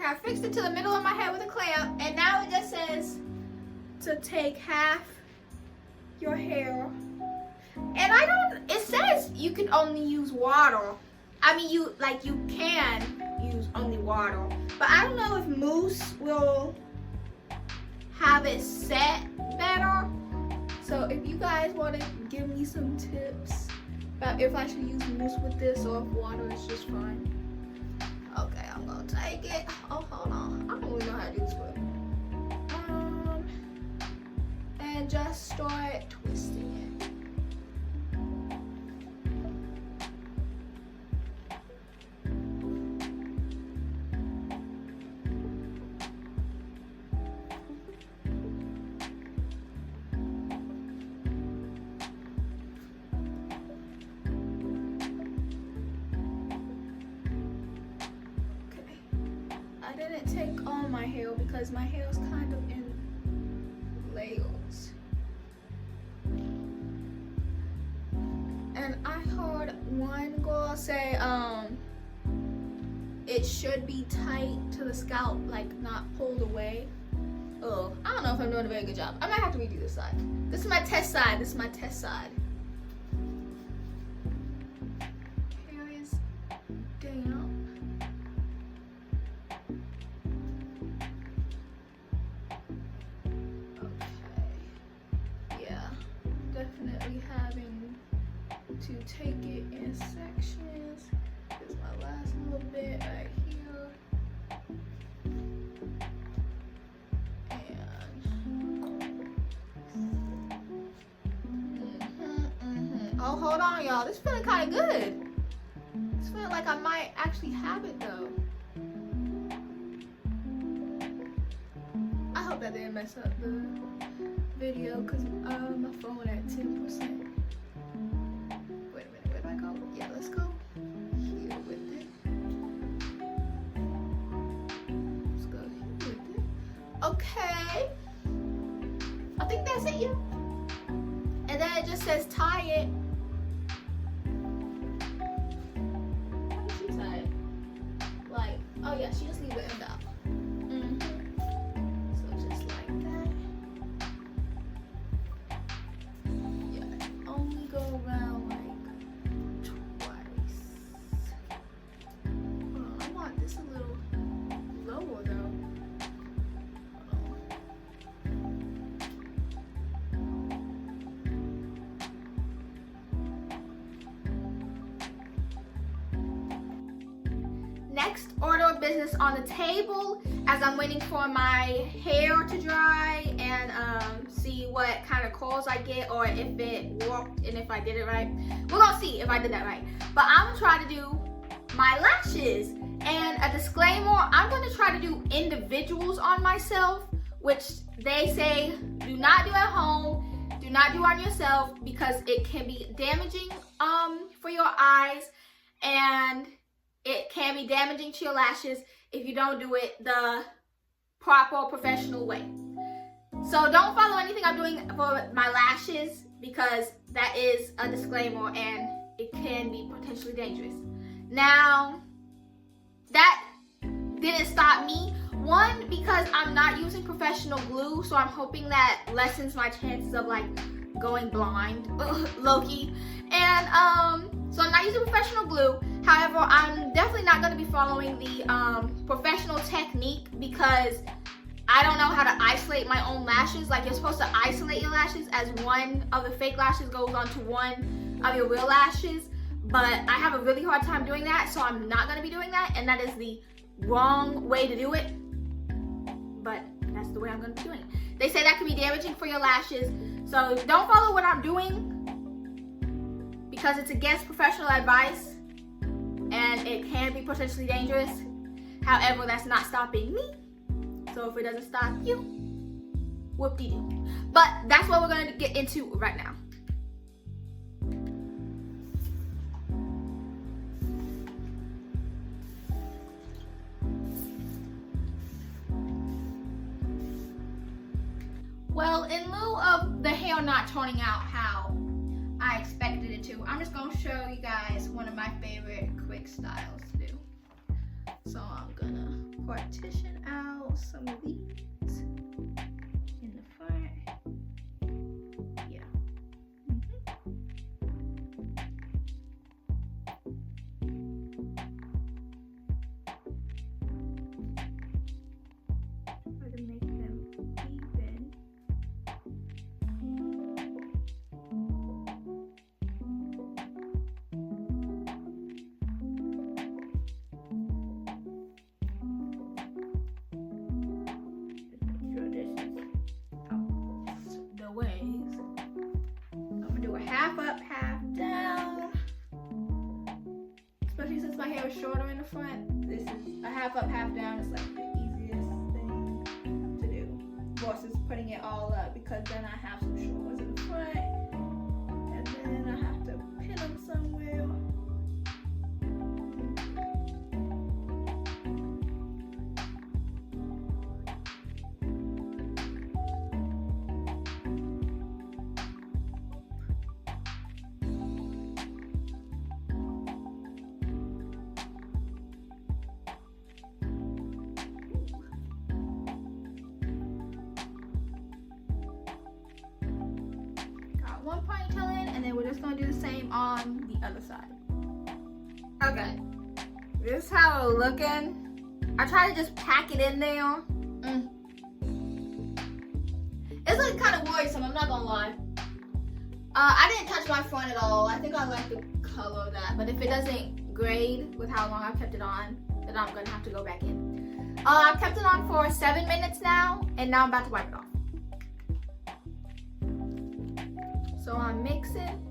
I fixed it to the middle of my head with a clamp, and now it just says to take half your hair. And it says you can only use water. I mean, you can use only water, but I don't know if mousse will have it set better. So if you guys want to give me some tips about if I should use mousse with this or if water is just fine. Okay, I'm gonna take it. Oh, hold on. I don't really know how to do this one. And just start twisting it. I didn't take all my hair because my hair is kind of in layers. And I heard one girl say it should be tight to the scalp, like not pulled away. Oh, I don't know if I'm doing a very good job. I might have to redo this side. This is my test side. This is my test side. Hair is damp. Definitely having to take it in sections. This is my last little bit right here. And oh, hold on, y'all. This is feeling kind of good. It's feeling like I might actually have it though. I hope that didn't mess up the video because my phone at 10%. Wait a minute, where do I go? Yeah, let's go here with it. Let's go here with it. Okay. I think that's it, yeah. And then it just says tie it. How does she tie it? Like, oh yeah, she just leave it in the up. Next order of business on the table as I'm waiting for my hair to dry and see what kind of curls I get or if it worked and if I did it right. We're gonna see if I did that right. But I'm gonna try to do my lashes. And a disclaimer, I'm gonna try to do individuals on myself, which they say do not do at home, do not do on yourself because it can be damaging for your eyes and it can be damaging to your lashes if you don't do it the proper professional way. So don't follow anything I'm doing for my lashes because that is a disclaimer and it can be potentially dangerous. Now, that didn't stop me. One, because I'm not using professional glue, so I'm hoping that lessens my chances of like going blind, low-key. And so I'm not using professional glue. However, I'm definitely not going to be following the professional technique because I don't know how to isolate my own lashes. Like, you're supposed to isolate your lashes as one of the fake lashes goes onto one of your real lashes. But I have a really hard time doing that, so I'm not going to be doing that. And that is the wrong way to do it. But that's the way I'm going to be doing it. They say that can be damaging for your lashes. So don't follow what I'm doing because it's against professional advice and it can be potentially dangerous. However, that's not stopping me. So if it doesn't stop you, whoop-de-doo. But that's what we're going to get into right now. Well, in lieu of the hair not turning out how I expected it to, I'm just going to show you guys one of my favorite quick styles to do. So I'm going to partition out some of these in the front. Yeah. Try to make them even. Half up, half down. Especially since my hair is shorter in the front. This is a half up, half down. It's like the easiest thing to do versus putting it all up, because then I have some short ones in the front and then I have to pin them somewhere. One ponytail in, and then we're just gonna do the same on the other side. Okay, this is how it's looking. I try to just pack it in there. It's like kind of worrisome, I'm not gonna lie. I didn't touch my front at all. I think I like the color of that, but if it doesn't grade with how long I've kept it on, then I'm gonna have to go back in. I've kept it on for 7 minutes now, and now I'm about to wipe it off. So I'm mixing.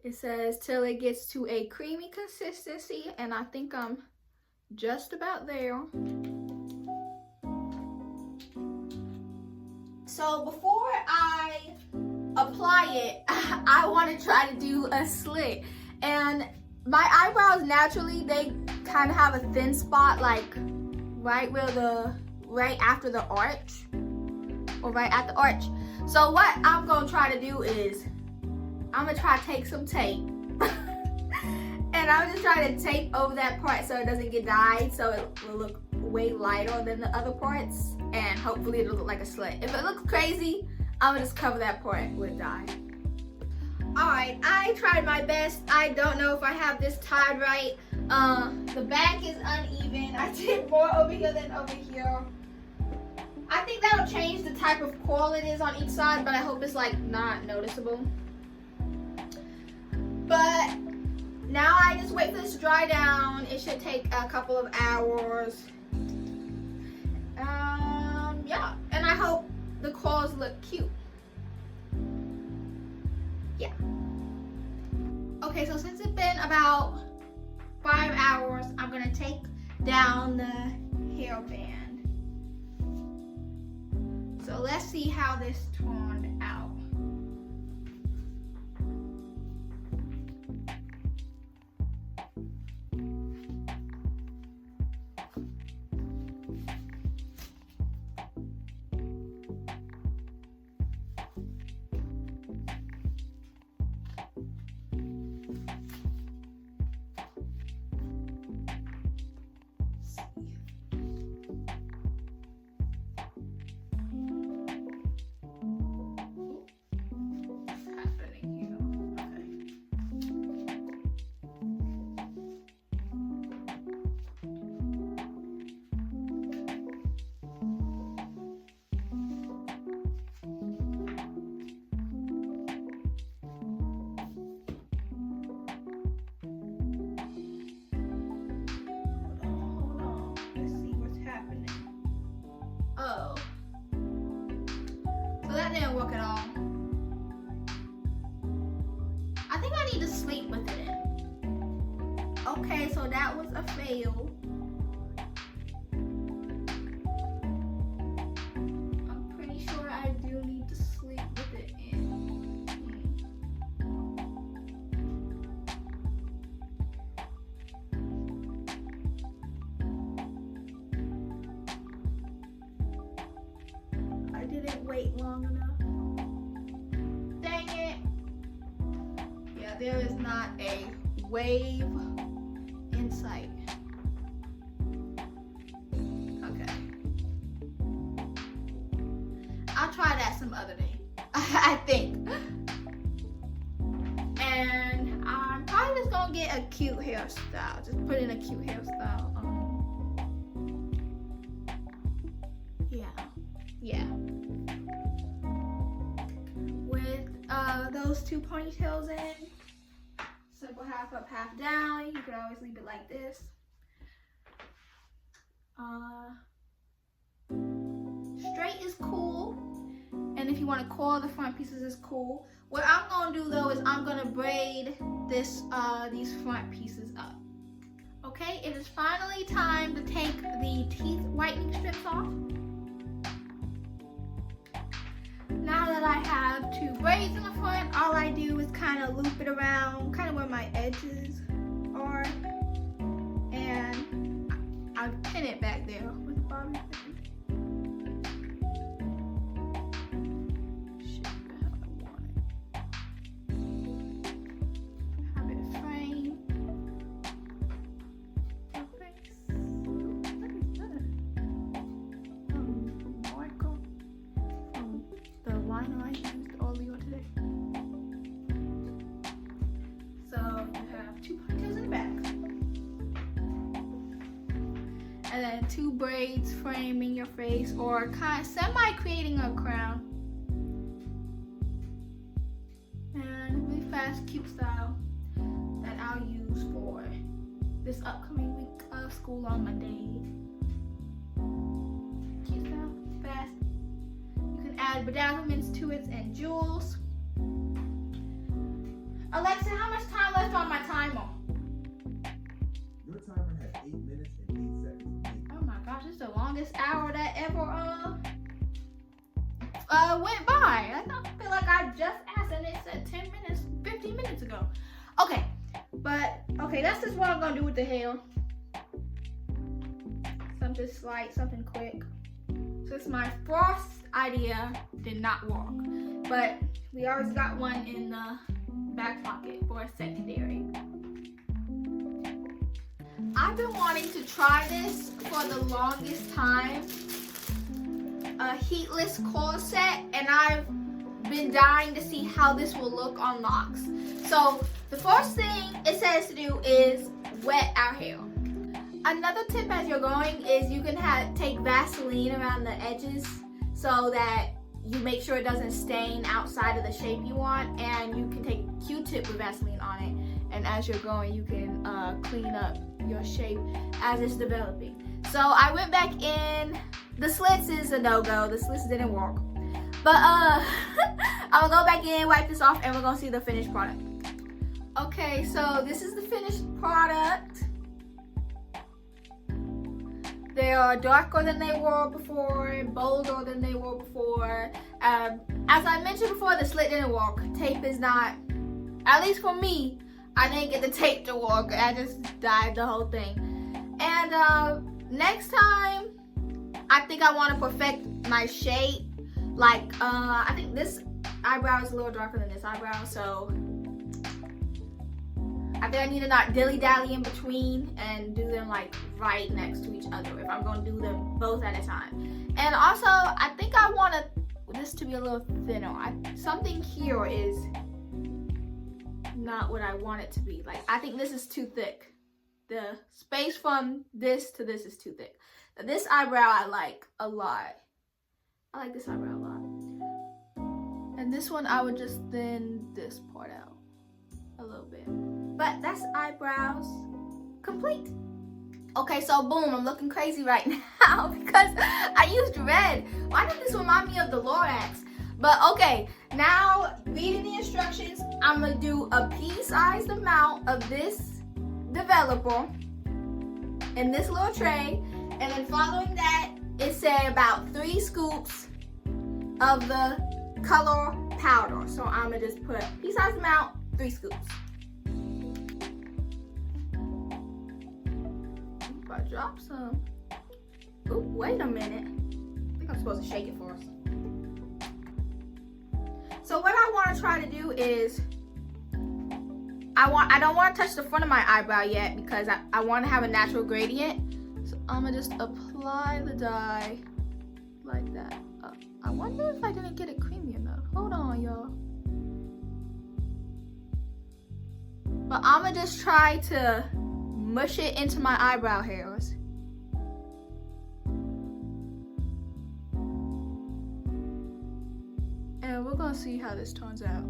It says till it gets to a creamy consistency, and I think I'm just about there. So before I apply it, I want to try to do a slit. And my eyebrows naturally, they kind of have a thin spot, like right after the arch, or right at the arch. So what I'm gonna try to do is I'm gonna try to take some tape and I'm just trying to tape over that part so it doesn't get dyed, so it will look way lighter than the other parts, and hopefully it'll look like a slit. If it looks crazy, I'm gonna just cover that part with dye. Alright, I tried my best. I don't know if I have this tied right. The back is uneven. I did more over here than over here. I think that'll change the type of coil it is on each side, but I hope it's like not noticeable. But now I just wait for this to dry down. It should take a couple of hours. Yeah, and I hope the coils look cute. Yeah. Okay, so since it's been about 5 hours, I'm gonna take down the hairband. So let's see how this turned out. Didn't work at all. I think I need to sleep with it in. Okay, so that was a fail. I'm pretty sure I do need to sleep with it in. I didn't wait long enough. Dang it. Yeah, there is not a wave insight. Okay. I'll try that some other day. I think. And I'm probably just gonna get a cute hairstyle. Just put in a cute hairstyle. Yeah. With those two ponytails in. Simple half up, half down. You could always leave it like this. Straight is cool. And if you want to coil the front pieces, is cool. What I'm gonna do though is I'm gonna braid these front pieces up. Okay, it is finally time to take the teeth whitening strips off. Now that I have two braids in the front, all I do is kind of loop it around, kind of where my edges are, and I'll pin it back there with the bobby pin. I used earlier today. So you have two ponytails in the back. And then two braids framing your face or kind of semi-creating a crown. And really fast, cute style that I'll use for this upcoming week of school on Monday. Cute style, fast. Add bedazzlements to it and jewels. Alexa, how much time left on my timer? Your timer has 8 minutes and 8 seconds. Oh my gosh, it's the longest hour that ever went by. I feel like I just asked and it said 10 minutes, 15 minutes ago. Okay, that's just what I'm gonna do with the hair. Something slight, something quick. Since my first idea did not work, but we always got one in the back pocket for a secondary. I've been wanting to try this for the longest time, a heatless coil set, and I've been dying to see how this will look on locks. So the first thing it says to do is wet our hair. Another tip as you're going is you can take Vaseline around the edges so that you make sure it doesn't stain outside of the shape you want, and you can take a Q-tip with Vaseline on it, and as you're going you can clean up your shape as it's developing. So I went back in. The slits is a no-go. The slits didn't work. But I'm gonna go back in, wipe this off, and we're gonna see the finished product. Okay, so this is the finished product. They are darker than they were before, bolder than they were before. As I mentioned before, the slit didn't work. Tape is not, at least for me, I didn't get the tape to work. I just dyed the whole thing. And next time, I think I want to perfect my shape. Like, I think this eyebrow is a little darker than this eyebrow, so I think I need to not dilly-dally in between and do them like right next to each other if I'm going to do them both at a time. And also, I think I want this to be a little thinner. Something here is not what I want it to be. Like, I think this is too thick. The space from this to this is too thick. Now, this eyebrow I like a lot. I like this eyebrow a lot. And this one I would just thin this part out a little bit. But that's eyebrows complete. Okay, so boom, I'm looking crazy right now because I used red. Why did this remind me of the Lorax? But okay, now reading the instructions, I'm gonna do a pea-sized amount of this developer in this little tray, and then following that, it said about 3 scoops of the color powder. So I'm gonna just put pea-sized amount, 3 scoops. If I drop some, oh, wait a minute. I think I'm supposed to shake it first. So what I want to try to do is I don't want to touch the front of my eyebrow yet because I want to have a natural gradient. So I'm gonna just apply the dye like that. I wonder if I didn't get it creamy enough. Hold on, y'all. But I'm gonna just try to mush it into my eyebrow hairs. And we're gonna see how this turns out.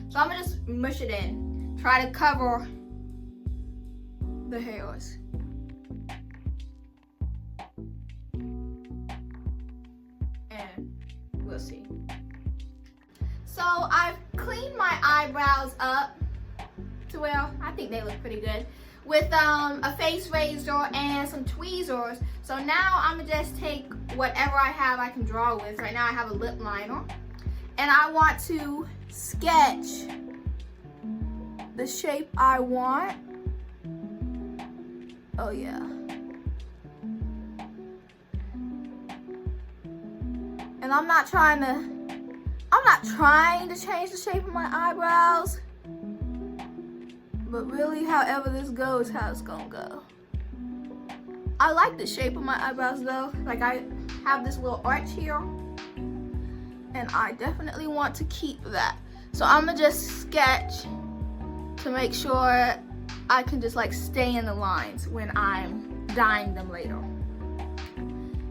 So I'm gonna just mush it in. Try to cover the hairs. And we'll see. So I've cleaned my eyebrows up to where I think they look pretty good with a face razor and some tweezers. So now I'm gonna just take whatever I have I can draw with. Right now I have a lip liner and I want to sketch the shape I want. Oh yeah. And I'm not trying to change the shape of my eyebrows, but really however this goes, how it's gonna go. I like the shape of my eyebrows though. Like I have this little arch here and I definitely want to keep that. So I'm gonna just sketch to make sure I can just like stay in the lines when I'm dyeing them later.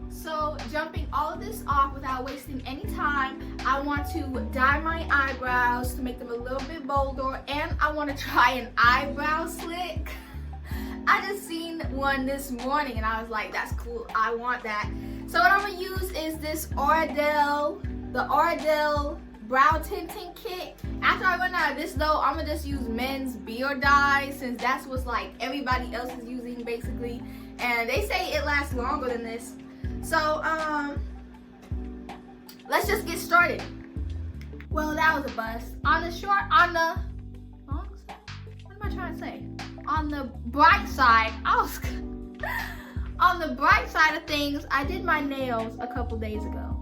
So jumping all of this off without wasting any time, I want to dye my eyebrows to make them a little bit bolder, and I want to try an eyebrow slick. I just seen one this morning and I was like, that's cool, I want that. So what I'm gonna use is this the Ardell brow tinting kit. After I run out of this though, I'm gonna just use men's beard dye since that's what's like everybody else is using basically. And they say it lasts longer than this. So, let's just get started. Well, that was a bust. On the bright side, on the bright side of things, I did my nails a couple days ago.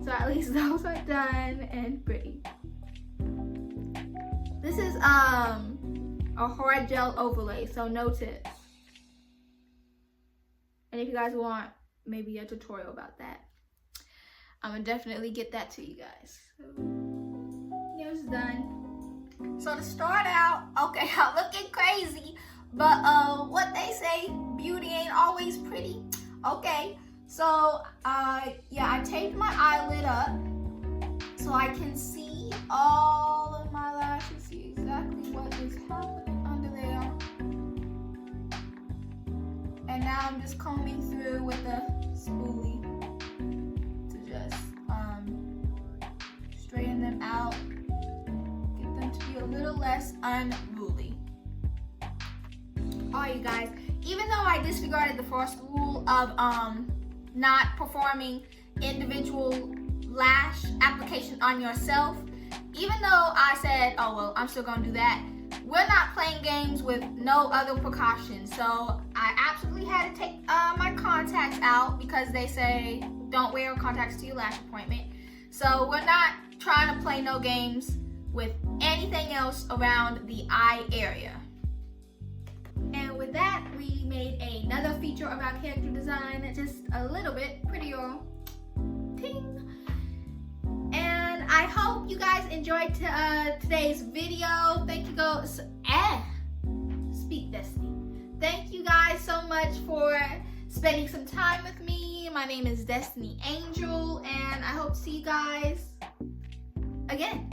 So at least those are done and pretty. This is a hard gel overlay, so no tips. And if you guys want maybe a tutorial about that, I'm gonna definitely get that to you guys. So, nails done. So to start out, okay, I'm looking crazy, but what they say, beauty ain't always pretty. Okay, so yeah, I taped my eyelid up so I can see all of my lashes, see exactly what is happening under there. And now I'm just combing through with a spoolie to just straighten them out, get them to be a little less unruly. Alright you guys, even though I disregarded the first rule of not performing individual lash application on yourself, even though I said, oh well, I'm still gonna do that, we're not playing games with no other precautions. So I absolutely had to take my contacts out because they say don't wear contacts to your lash appointment. So we're not trying to play no games with anything else around the eye area. And with that, we made another feature of our character design, just a little bit prettier. Ting! And I hope you guys enjoyed today's video. Thank you guys. Speak Destiny. Thank you guys so much for spending some time with me. My name is Destiny Angel, and I hope to see you guys again.